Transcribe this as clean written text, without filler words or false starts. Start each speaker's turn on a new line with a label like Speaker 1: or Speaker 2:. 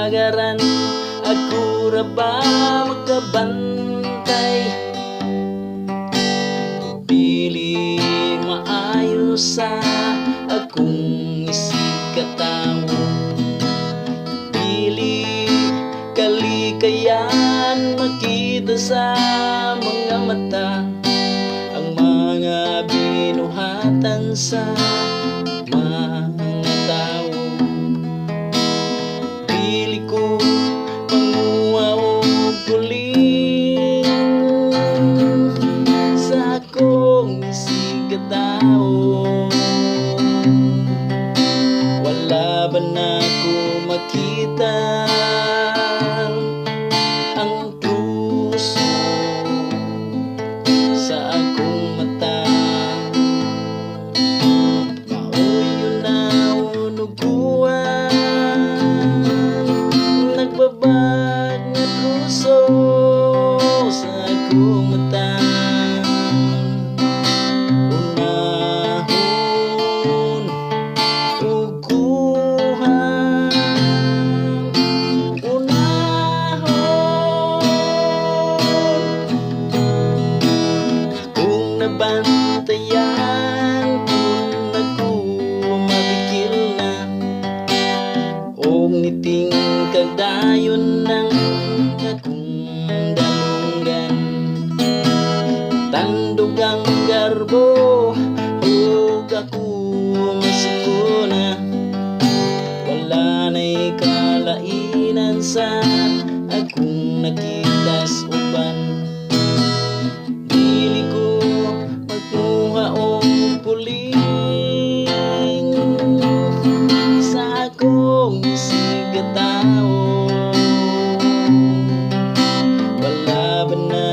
Speaker 1: kasagaran, ako ra ba makabantay? Pili maayo sa akong isig katawo, pili kalikayan makita sa mga mata, ang mga binuhatan sa mga tao. Pili ko panguha o puling sa akong isig katao. Wala ba na ko makita ang puso sa akong mata? Maoyo na unuguan, nagbabag na puso sa akong mata. Unahon, uguhan, kung nabantayan, kung ako mabikil na, o ngiting kagdayon ng akong dalunggan. Tandog ang garbo, hug ako masukuna, wala na'y kalainan sa akong nakitas uban. Dili ko magkuha o puling sa akong isig katao. Wala ba na